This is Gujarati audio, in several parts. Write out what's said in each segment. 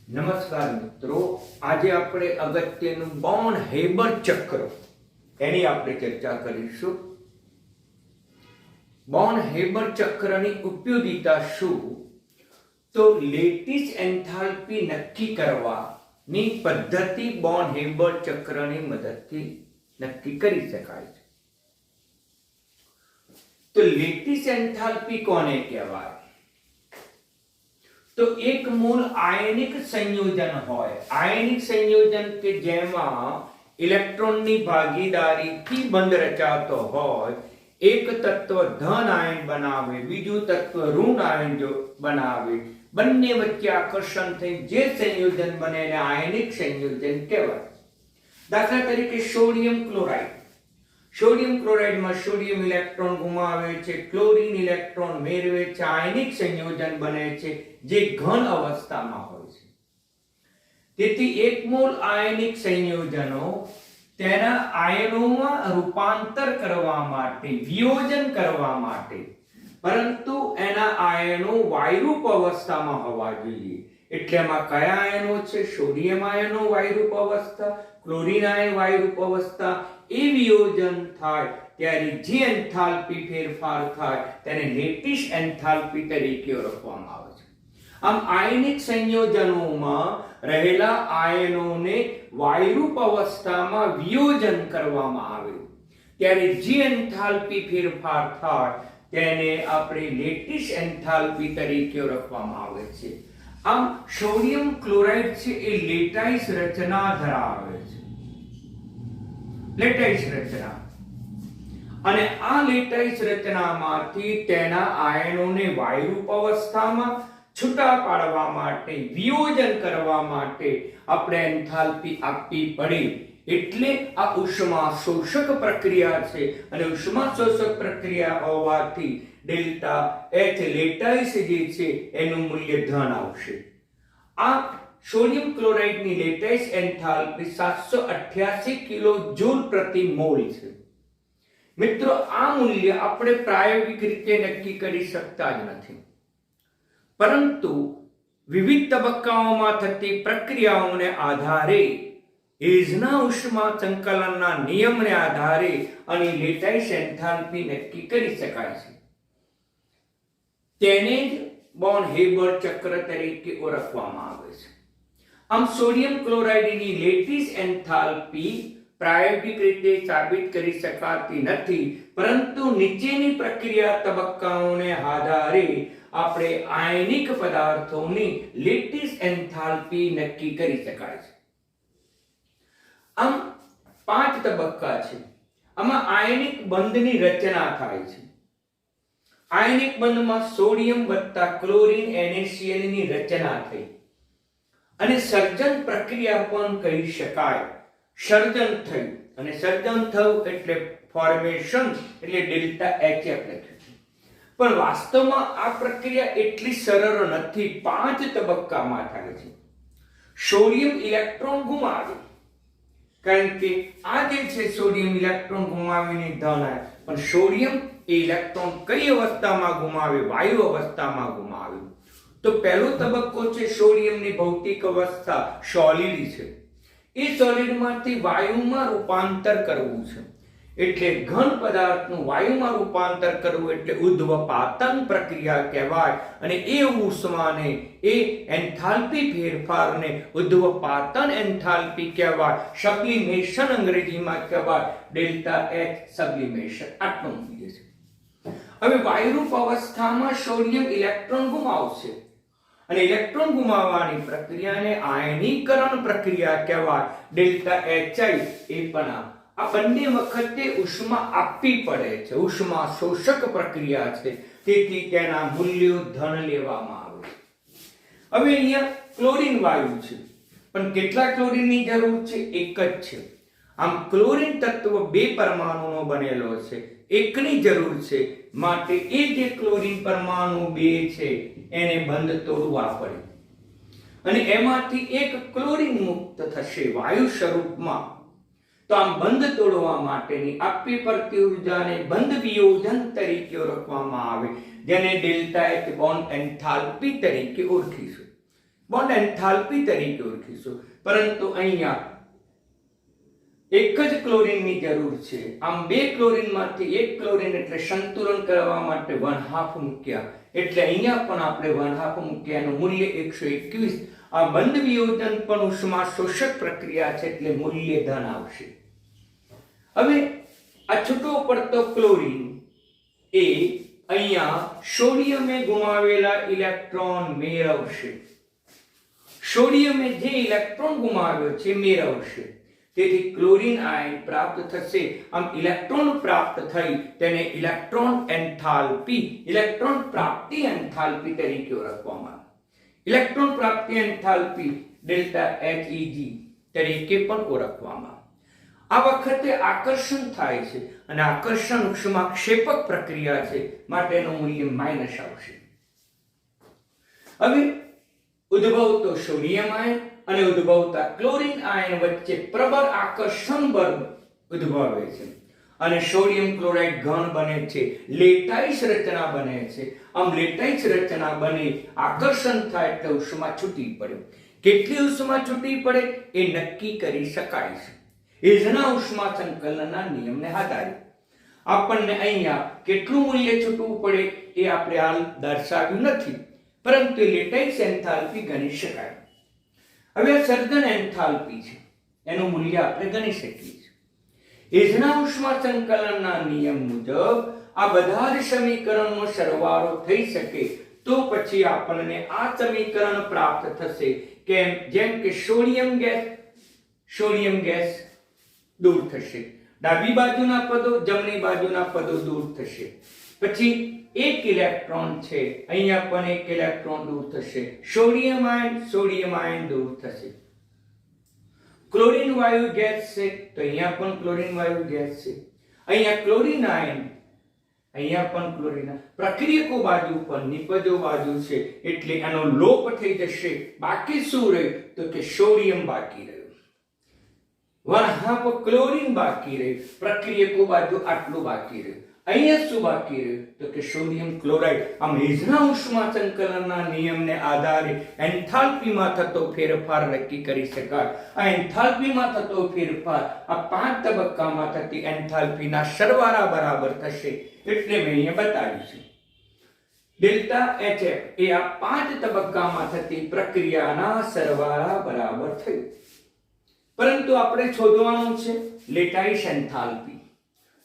નમસ્કાર મિત્રો, આજે આપણે અગત્યનું બોર્ન હેબર ચક્ર એની આપણે ચર્ચા કરીશું. બોર્ન હેબર ચક્રની ઉપયોગિતા શું? તો લેટિસ એન્થાલ્પી નક્કી કરવાની પદ્ધતિ બોર્ન હેબર ચક્રની મદદથી નક્કી કરી શકાય છે. તો લેટિસ એન્થાલ્પી કોને કહેવાય? તો એક મૂળ આયનિક સંયોજન હોય, આયનિક સંયોજન કે જેમાં ઇલેક્ટ્રોનની ભાગીદારીથી બંધ રચાતો હોય. એક તત્વ ધન આયન બનાવે, બીજું તત્વ ઋણ આયન બનાવે, બંને વચ્ચે આકર્ષણ થઈ જે સંયોજન બને એને આયનિક સંયોજન કહેવાય. દાખલા તરીકે સોડિયમ ક્લોરાઇડ. સોડિયમ ક્લોરાઇડમાં સોડિયમ ઇલેક્ટ્રોન ગુમાવે છે, ક્લોરીન ઇલેક્ટ્રોન મેળવે છે, આયનિક સંયોજન બને છે જે ઘન અવસ્થામાં હોય છે. તેથી એકમૂળ આયનિક સંયોજનો તેના આયનોમાં રૂપાંતર કરવા માટે, વિયોજન કરવા માટે, પરંતુ એના આયનો વાયુરૂપ અવસ્થામાં હોવા જોઈએ. એટલે એમાં કયા આયનો છે? સોડિયમ આયનો વાયુરૂપ અવસ્થા, ક્લોરીન આયન વાયુરૂપ અવસ્થા. એ વિયોજન થાય ત્યારે જે એન્થાલ્પી ફેરફાર થાય તેને લેટિસ એન્થાલ્પી તરીકે ઓળખવામાં આવે છે. આમ આયનિક સંયોજનોમાં રહેલા આયનોને વાયુરૂપ અવસ્થામાં વિયોજન કરવામાં આવે ત્યારે જે એન્થાલ્પી ફેરફાર થાય તેને આપણે લેટિસ એન્થાલ્પી તરીકે ઓળખવામાં આવે છે. આમ સોડિયમ ક્લોરાઇડ છે એ લેટાઇસ રચના ધરાવે છે, લેટાઇસ રચના. અને આ લેટાઇસ રચનામાંથી તેના આયનોને વાયુરૂપ અવસ્થામાં છૂટા પાડવા માટે, વિયોજન કરવા માટે આપણે એન્થાલ્પી આપવી પડે. એટલે આ ઉષ્મા શોષક પ્રક્રિયા છે અને ઉષ્મા શોષક પ્રક્રિયા હોવાથી ડેલ્ટા એચ લેટાઇસ જે છે એનું મૂલ્ય ધન આવશે. આ sodium ક્લોરાઇડની lattice enthalpy 788 kilo joule પ્રતિ મોલ છે. મિત્રો, આ મૂલ્ય આપણે પ્રાયોગિક રીતે નક્કી કરી શકતા જ નથી, પરંતુ વિવિધ તબક્કાઓમાં થતી પ્રક્રિયાઓને આધારે, એજના ઉષ્મા સંકલનના નિયમને આધારે અને લેટાઇસ એન્થાલ્પી નક્કી કરી શકાય છે. તેને જ બોર્ન હેબર ચક્ર તરીકે ઓળખવામાં આવે છે. આમ સોડિયમ ક્લોરાઇડની લેટિસ એન્થાલ્પી પ્રાયોગિક રીતે સાબિત કરી શકાતી નથી, પરંતુ નીચેની પ્રક્રિયા તબક્કાઓને આધારે આપણે આયનિક પદાર્થોની લેટિસ એન્થાલ્પી નક્કી કરી શકાય છે. આમ 5 તબક્કા છે. આમાં આયનિક બંધની રચના થાય છે. આયનિક બંધમાં સોડિયમ વત્તા ક્લોરીન NaCl ની રચના થઈ અને સર્જન પ્રક્રિયા પણ કહી શકાય. સર્જન થયું અને સર્જન થયું એટલે ફોર્મેશન, એટલે ડેલ્ટા H લખ્યું. પણ વાસ્તવમાં આ પ્રક્રિયા એટલી સરળ નથી. 5 તબક્કામાં થાય છે. સોડિયમ ઇલેક્ટ્રોન ગુમાવે, કારણ કે આ જે છે સોડિયમ ઇલેક્ટ્રોન ગુમાવીને ધન આવે. પણ સોડિયમ એ ઇલેક્ટ્રોન કઈ અવસ્થામાં ગુમાવે? વાયુ અવસ્થામાં ગુમાવે. તો પહેલો તબક્કો છે સોડિયમની ભૌતિક અવસ્થા, સોલિડ છે. એ સોલિડમાંથી વાયુમાં રૂપાંતર કરવું છે. એટલે ઘન પદાર્થનું વાયુમાં રૂપાંતર કરવું એટલે ઉદ્ધવપાતન પ્રક્રિયા કહેવાય. અને એ ઉષ્માને, એ એન્થાલ્પી ફેરફારને ઉદ્ધવપાતન એન્થાલ્પી કહેવાય. સબ્લિમેશન અંગ્રેજીમાં કહેવાય. Delta H સબ્લિમેશન. આટલું મૂલ્ય છે. હવે વાયુરૂપ અવસ્થામાં સોડિયમ ઇલેક્ટ્રોન ગુમાવશે અને ઇલેક્ટ્રોન ગુમાવવાની પ્રક્રિયાને આયનીકરણ પ્રક્રિયા કહેવાય. Delta HI. એ પણ આ બંને વખતે ઉષ્મા આપવી પડે છે. ઉષ્મા શોષક પ્રક્રિયા છે, તેથી તેના મૂલ્યો ધન લેવામાં આવે છે. હવે અહીંયા ક્લોરીન વાયુ છે, પણ કેટલા ક્લોરીનની જરૂર છે? એક જ છે. આમ ક્લોરીન તત્વ 2 પરમાણુનો બનેલો છે, એકની જરૂર છે. માટે એ જે ક્લોરીન પરમાણુ 2 છે એને બંધ તોડવા પડે અને એમાંથી એક ક્લોરીન મુક્ત થશે વાયુ સ્વરૂપમાં. તો આમ બંધ તોડવા માટેની આપવી પડતી ઉર્જાને બંધ વિયોજન તરીકે ઓળખવામાં આવે, જેને ડેલ્ટા H બોન્ડ એન્થાલ્પી તરીકે ઓળખીશું. બોન્ડ એન્થાલ્પી તરીકે ઓળખીશું. પરંતુ અહીંયા એક જ ક્લોરીનની જરૂર છે. આમ બે ક્લોરીનમાંથી એક ક્લોરીન એટલે સંતુલન કરવા માટે 1/2 મૂક્યા, એટલે અહીંયા પણ આપણે 1/2 મૂક્યા, એનું મૂલ્ય 121. આ બંધ વિયોજન પણ ઉષ્મા શોષક પ્રક્રિયા છે, એટલે મૂલ્ય ધન આવશે. હવે આ છૂટો પડતો ક્લોરીન એ અહીંયા સોડિયમે ગુમાવેલા ઇલેક્ટ્રોન મેળવશે. સોડિયમે જે ઇલેક્ટ્રોન ગુમાવ્યો છે મેળવશે, તેથી ક્લોરીન આયન પ્રાપ્ત થશે. આમ ઇલેક્ટ્રોન પ્રાપ્ત થઈ તેને ઇલેક્ટ્રોન એન્થાલ્પી, ઇલેક્ટ્રોન પ્રાપ્તિ એન્થાલ્પી તરીકે ઓળખવામાં આવે. ઇલેક્ટ્રોન પ્રાપ્તિ એન્થાલ્પી ડેલ્ટા Heg તરીકે પણ ઓળખવામાં આવે. આ વખતે આકર્ષણ થાય છે, અને આકર્ષણ ઉષ્માક્ષેપક પ્રક્રિયા છે, માટે એનું મૂલ્ય માઈનસ આવશે. હવે ઉદ્ભવતો સોડિયમ આયન અને ઉદ્ભવતા ક્લોરીન આયન વચ્ચે પ્રબળ આકર્ષણ બળ ઉદ્ભવે છે, અને સોડિયમ ક્લોરાઇડ ઘન બને છે, લેટાઈસ રચના બને છે. આમ લેટાઈસ રચના બને, આકર્ષણ થાય એટલે ઉષ્મા છૂટી પડે. કેટલી ઉષ્મા છૂટી પડે એ નક્કી કરી શકાય છે એજના ઉષ્મા સંકલનના નિયમને આધારે. આપણને અહીંયા કેટલું મૂલ્ય છૂટવું પડે એ આપણે હાલ દર્શાવ્યું નથી, પરંતુ લેટાઈસ એન્થાલ્પી ગણી શકાય. હવે સર્જન એન્થાલ્પી છે, એનું મૂલ્ય આપણે ગણી શકીએ છીએ. એજના ઉષ્મા સંકલનના નિયમ મુજબ આ બધા જ સમીકરણનો સરવાળો થઈ શકે તો પછી આપણને આ સમીકરણ પ્રાપ્ત થશે. કેમ? જેમ કે સોડિયમ ગેસ દૂર થશે, ડાબી બાજુના પદો જમણી બાજુના પદો દૂર થશે. પછી એક ઇલેક્ટ્રોન છે, અહીંયા પણ એક ઇલેક્ટ્રોન દૂર થશે. સોડિયમ આયન દૂર થશે. ક્લોરીન વાયુ ગેસ છે, તો અહીંયા પણ ક્લોરીન વાયુ ગેસ છે. અહીંયા ક્લોરીન આયન, અહીંયા પણ ક્લોરીન. પ્રક્રિયકો બાજુ પર નિપજો બાજુ છે, એટલે એનો લોપ થઈ જશે. બાકી શું રહ્યું? તો કે સોડિયમ બાકી રહ્યું, 1/2 ક્લોરીન બાકી રહ્યું. પ્રક્રિયકો બાજુ આટલું બાકી રહ્યું. અહીંયા શું બાકી રહ્યું? તો કે સોડિયમ ક્લોરાઇડ. આમ એજના ઉષ્મા સંકલનના નિયમને આધારે એન્થાલ્પીમાં થતો ફેરફાર નક્કી કરી શકાય. આ એન્થાલ્પીમાં થતો ફેરફાર આ 5 તબક્કામાં થતી એન્થાલ્પીના સરવાળા બરાબર થશે, એટલે મેં અહીંયા બતાવ્યું છે. ડેલ્ટા HF એ આ 5 તબક્કામાં થતી પ્રક્રિયાના સરવાળા બરાબર થયું. પરંતુ આપણે શોધવાનું છે લેટાઈસ એન્થાલ્પી.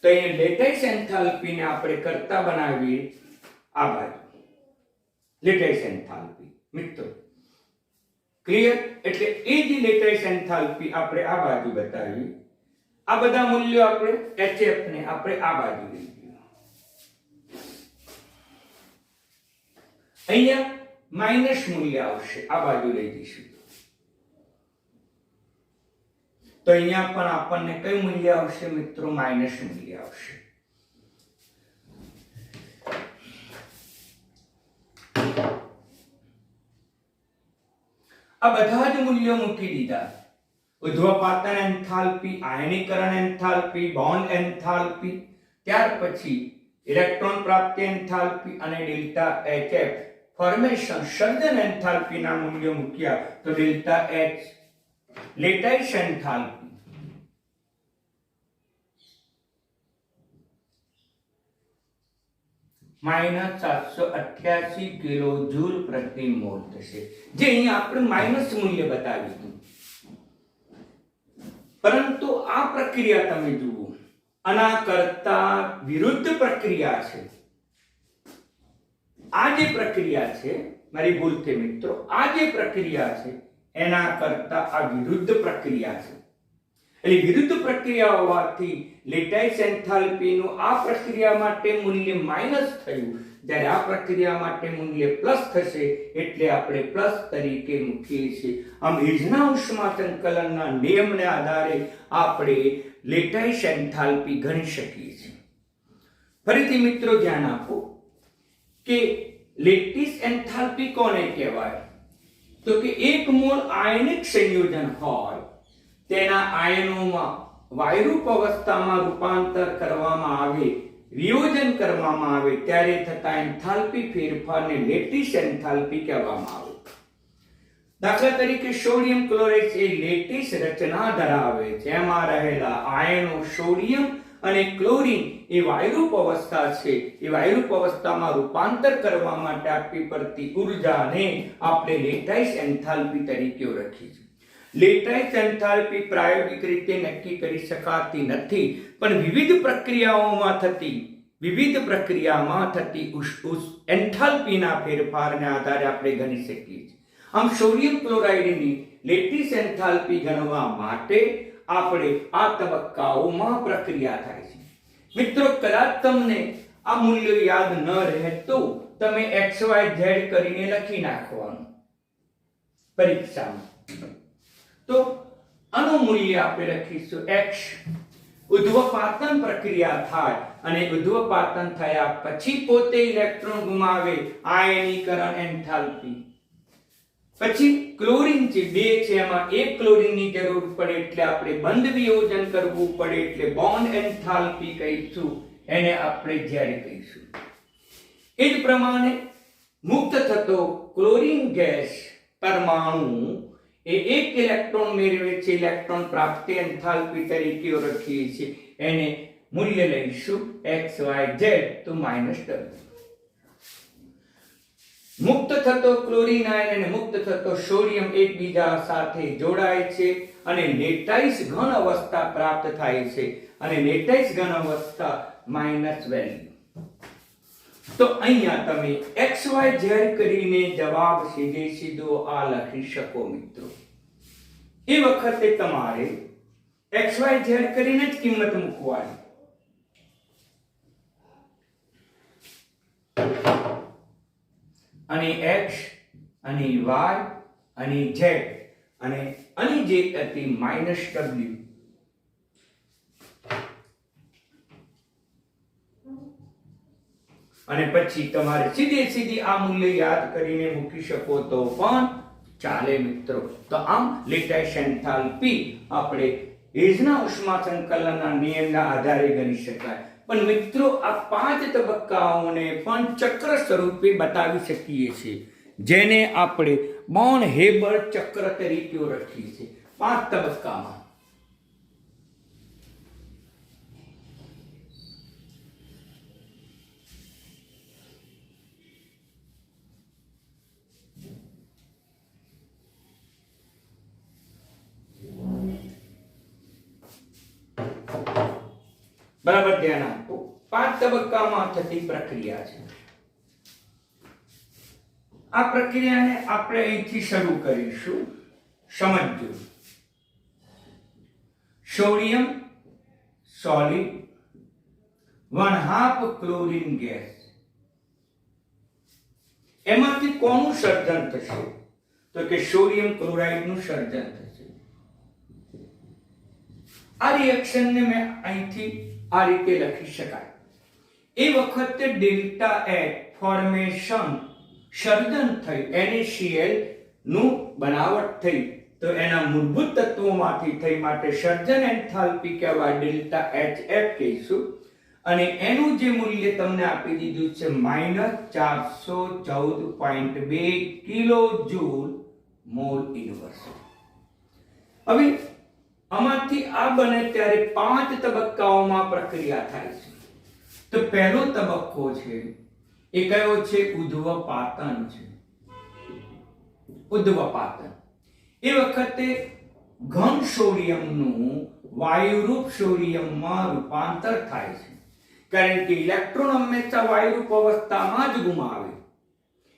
તો અહીંયા લેટાઈસ એન્થાલ્પીને આપણે કરતા બનાવીએ આ બાજુ. લેટાઈસ એન્થાલ્પી મિત્રો ક્લિયર? એટલે એ જ લેટાઈસ એન્થાલ્પી આપણે આ બાજુ બતાવી. આ બધા મૂલ્યો આપણે HF ને આપણે આ બાજુ લઈ જઈએ. અહીંયા માઈનસ મૂલ્ય આવશે, આ બાજુ લઈ જઈશું. તો અહીંયા પણ આપણને કયું મૂલ્ય આવશે મિત્રો? માઈનસ મૂલ્ય આવશે. આ બધા જ મૂલ્યો મૂકી દીધા. ઉધ્વપાતન એન્થાલ્પી, આયનીકરણ એન્થાલ્પી, બોન્ડ એન્થાલ્પી, ત્યાર પછી ઇલેક્ટ્રોન પ્રાપ્તિ એન્થાલ્પી અને ડેલ્ટા HF ફોર્મેશન સર્જન એન્થાલ્પીના મૂલ્યો મૂક્યા. તો ડેલ્ટા H લેટાઈસ એન્થાલ્પી -788 કિલોજૂલ પ્રતિ મોલ થશે, જે અહીંયા આપણે માઈનસ મૂલ્ય બતાવ્યું હતું. પરંતુ આ પ્રક્રિયા તમે જુઓ, આના કરતા વિરુદ્ધ પ્રક્રિયા છે. આ જે પ્રક્રિયા છે, મારી ભૂલ થઈ મિત્રો, આ જે પ્રક્રિયા છે એના કરતા આ વિરુદ્ધ પ્રક્રિયા છે. એટલે વિરુદ્ધ પ્રક્રિયા હોવાથી લેટાઈસ એન્થાલ્પીનું આ પ્રક્રિયા માટે મૂલ્ય માઈનસ થયું, જ્યારે આ પ્રક્રિયા માટે મૂલ્ય પ્લસ થશે, એટલે આપણે પ્લસ તરીકે મૂકીએ છીએ. આમ એજના ઉષ્મા સંકલનના નિયમને આધારે આપણે લેટાઈસ એન્થાલ્પી ગણી શકીએ છીએ. ફરીથી મિત્રો ધ્યાન આપો કે લેટિસ એન્થાલ્પી કોને કહેવાય? તો કે એક મોલ આયનિક સંયોજન હોય, તેના આયનોમાં વાયરુપ અવસ્થામાં રૂપાંતર કરવામાં આવે, વિયોજન કરવામાં આવે, ત્યારે થતા એન્થાલ્પી ફેરફારને લેટિસ એન્થાલ્પી કહેવામાં આવે. દાખલા તરીકે સોડિયમ ક્લોરાઇડ એ લેટીસ રચના ધરાવે છે. એમાં રહેલા આયનો સોડિયમ અને ક્લોરીન એ વાયુરૂપ અવસ્થા છે. એ વાયુરૂપ અવસ્થામાં રૂપાંતર કરવા માટે આપવી પડતી ઉર્જાને આપણે લેટાઇસ એન્થાલ્પી તરીકે ઓળખીએ છીએ. લેટાઇસ એન્થાલ્પી પ્રાયોગિક રીતે નક્કી કરી શકાતી નથી, પણ વિવિધ પ્રક્રિયામાં થતી એન્થાલ્પીના ફેરફારને આધારે આપણે ગણી શકીએ છીએ. આમ સોડિયમ ક્લોરાઇડની લેટીસ એન્થાલ્પી ગણવા માટે આપણે આ તબક્કાઓમાં પ્રક્રિયા થાય છે. મિત્રો, કદાચ તમને આ મૂલ્ય યાદ ન રહે તો તમે XYZ કરીને લખી નાખવાનું પરીક્ષામાં. તો આનું મૂલ્ય આપણે લખીશું x. ઉધ્વપાતન પ્રક્રિયા થાય અને ઉધ્વપાતન થયા પછી પોતે ઇલેક્ટ્રોન ગુમાવે, આયનીકરણ એન્થાલ્પી. પછી ક્લોરીન છે, 2 છે, એમાં એક ક્લોરીનની જરૂર પડે એટલે આપણે બંધ વિયોજન કરવું પડે એટલે બોન્ડ એન્થાલ્પી કહીશું, એને આપણે Z કહીશું. એ જ પ્રમાણે મુક્ત થતો ક્લોરીન ગેસ પરમાણુ એ એક ઇલેક્ટ્રોન મેળવે છે, ઇલેક્ટ્રોન પ્રાપ્તિ એન્થાલ્પી તરીકે ઓળખીએ છીએ. એને મૂલ્ય લઈશું XYZ તો -W. મુક્ત થતો ક્લોરીન આયન અને મુક્ત થતો સોડિયમ એકબીજા સાથે જોડાય છે અને લેટાઇસ ઘન અવસ્થા પ્રાપ્ત થાય છે, અને લેટાઇસ ઘન અવસ્થા માઇનસ વેલ્યુ. તો અહીંયા તમે XYZ કરીને જવાબ સીધો આ લખી શકો મિત્રો. એ વખતે તમારે XYZ કરીને જ કિંમત મૂકવાની. અને x અને y અને z અને આની જે હતી -w. અને પછી તમારે સીધી આ મૂલ્ય યાદ કરીને મૂકી શકો તો પણ ચાલે મિત્રો. તો આમ લેટાઇસ એન્થાલ્પી આપણે હેઝના ઉષ્મા સંકલનના નિયમના આધારે ગણી શકાય. પણ મિત્રો, આ 5 તબક્કાઓને પણ ચક્ર સ્વરૂપે બતાવી શકીએ છીએ, જેને આપણે બોર્ન હેબર ચક્ર તરીકે ઓળખીએ છીએ. 5 તબક્કામાં બરાબર ધ્યાન આપો. 5 તબક્કામાં થતી પ્રક્રિયા છે. આ પ્રક્રિયાને આપણે અહીંથી શરૂ કરીશું. સમજો. સોડિયમ સોલિડ 1/2 ક્લોરીન ગેસ, એમાંથી કોનું સર્જન થશે? તો કે સોડિયમ ક્લોરાઇડનું સર્જન થશે. આ રિએક્શનને મેં અહીંથી આ રીતે લખી શકાય. એ વખતે ડેલ્ટા H ફોર્મેશન સર્જન થઈ, NaCl નું બનાવટ થઈ, તો એના મૂળભૂત તત્વોમાંથી થઈ માટે સર્જન એન્થાલ્પી કહેવાય, ડેલ્ટા HF કહીશું. અને એનું જે મૂલ્ય તમને આપી દીધું છે -414.2 કિલોજૂલ મોલ ઇનવર્સ. હવે આમાંથી આ બને ત્યારે 5 તબક્કાઓમાં પ્રક્રિયા થાય છે. તો પહેલો તબક્કો છે એ કયો છે? ઉધ્વપાતન છે. ઉધ્વપાતન એ વખતે ઘન સોડિયમનું વાયુરૂપ સોડિયમમાં રૂપાંતર થાય છે, કારણ કે ઇલેક્ટ્રોન હંમેશા વાયુરૂપ અવસ્થામાં જ ગુમાવે,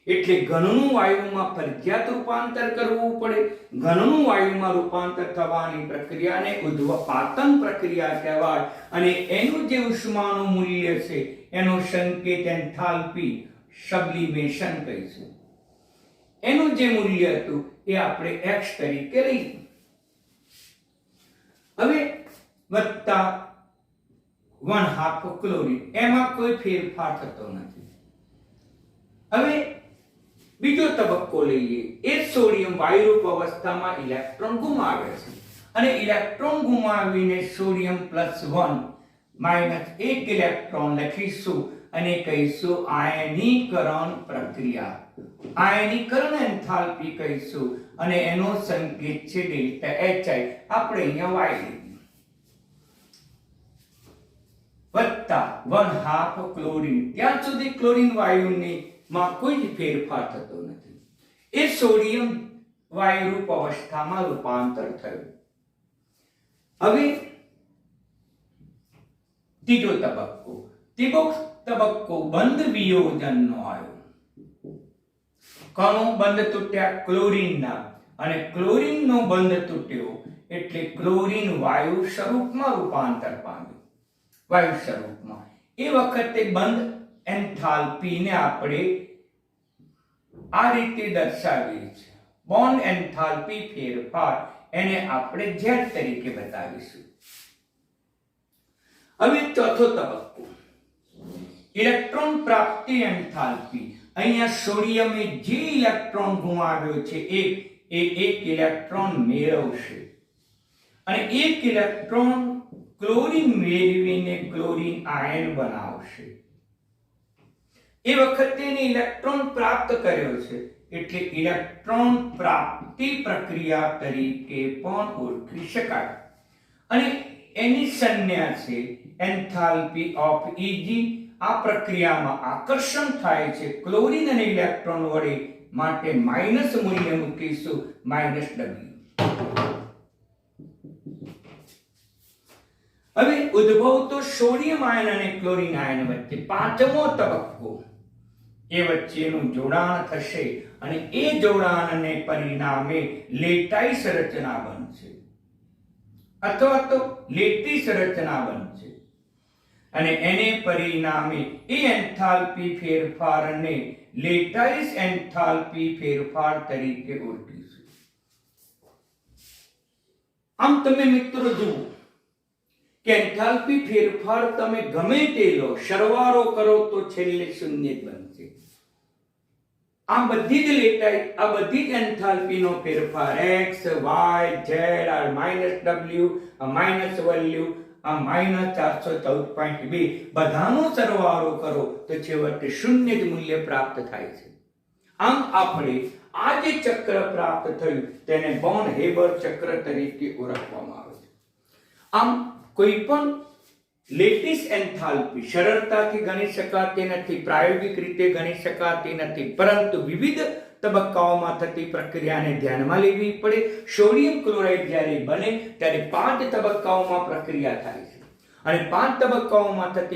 એટલે ઘનનું વાયુમાં ફરજિયાત રૂપાંતર કરવું પડે. ઘનનું વાયુમાં રૂપાંતર થવાની પ્રક્રિયાને ઉધ્વપાતન પ્રક્રિયા કહેવાય. અને એનું જે ઉષ્માનું મૂલ્ય છે એનો સંકેત એન્થાલ્પી સબ્લિમેશન કહીશું. એનું જે મૂલ્ય હતું એ આપણે x તરીકે લઈશું. હવે વત્તા 1/2 ક્લોરીન, એમાં કોઈ ફેરફાર થતો નથી. હવે બીજો તબક્કો લઈએ. એ સોડિયમ વાયુરૂપ અવસ્થામાં ઇલેક્ટ્રોન ગુમાવે છે, અને ઇલેક્ટ્રોન ગુમાવીને સોડિયમ +1 -1 ઇલેક્ટ્રોન લખીશું અને કહીશું આયનીકરણ પ્રક્રિયા. આયનીકરણ એન્થાલ્પી કહીશું અને એનો સંકેત છે ડેલ્ટા HI. આપણે અહીંયા y લીધી વત્તા 1/2 ક્લોરીન. ત્યાં સુધી ક્લોરીન વાયુની માં કોઈ જ ફેરફાર થતો નથી. એ સોડિયમ વાયુરૂપ અવસ્થામાં રૂપાંતર થયું. હવે ત્રીજો તબક્કો બંધ વિયોજનનો આવ્યો. કણો બંધ તૂટ્યા ક્લોરીનના, અને ક્લોરીનનો બંધ તૂટ્યો એટલે ક્લોરીન વાયુ સ્વરૂપમાં રૂપાંતર પામ્યું. વાયુ સ્વરૂપમાં એ વખતે બંધ એન્થાલ્પીને આપણે આ રીતે દર્શાવીએ છીએ. બોન્ડ એન્થાલ્પી ફેરફાર એને આપણે Z તરીકે બતાવીશું. હવે ચોથો તબક્કો ઇલેક્ટ્રોન પ્રાપ્તિ એન્થાલ્પી. અહીંયા સોડિયમે જે ઇલેક્ટ્રોન ગુમાવ્યો છે એ એક ઇલેક્ટ્રોન મેળવશે અને એક ઇલેક્ટ્રોન ક્લોરીન મેળવીને ક્લોરીન આયન બનાવશે. એ વખતે એને ઇલેક્ટ્રોન પ્રાપ્ત કર્યો છે એટલે ઇલેક્ટ્રોન પ્રાપ્તિ પ્રક્રિયા તરીકે પણ ઓળખી શકાય. અને એની સંજ્ઞા છે એન્થાલ્પી ઓફ Eg. આ પ્રક્રિયામાં આકર્ષણ થાય છે ક્લોરીન અને ઇલેક્ટ્રોન વડે, માટે માઈનસ મૂલ્ય મૂકીશું -W. હવે ઉદ્ભવતો સોડિયમ આયન અને ક્લોરીન આયન વચ્ચે પાંચમો તબક્કો, એ વચ્ચેનું જોડાણ થશે અને એ જોડાણને પરિણામે લેટાઈસ રચના બનશે અથવા તો લેટીસ રચના બનશે. અને એને પરિણામે એ એન્થાલ્પી ફેરફારને લેટાઈસ એન્થાલ્પી ફેરફાર તરીકે ઓળખીશું. આમ તમે મિત્રો જુઓ કે એન્થાલ્પી ફેરફાર તમે ગમે તે લો, સરવાળો કરો તો છેલ્લે શૂન્ય જ બનશે. આ બધી જ લેટાઈ, આ બધી જ એન્થાલ્પીનો ફેરફાર x, y, z, આ -W, આ માઈનસ વેલ્યુ, આ -414.2 બધાનો સરવાળો કરો તો છેવટે શૂન્ય જ મૂલ્ય પ્રાપ્ત થાય છે. આમ આપણે આ જે ચક્ર પ્રાપ્ત થયું તેને બોન હેબર ચક્ર તરીકે ઓળખવામાં આવે છે. આમ કોઈ પણ લેટીસ એન્થાલ્પી સરળતાથી ગણી શકાતી નથી, પ્રાયોગિક રીતે ગણી શકાતી નથી, પરંતુ વિવિધ તબક્કાઓમાં થતી પ્રક્રિયાને ધ્યાનમાં લેવી પડે. સોડિયમ ક્લોરાઇડ જ્યારે બને ત્યારે 5 તબક્કાઓમાં પ્રક્રિયા થાય છે અને 5 તબક્કાઓમાં થતી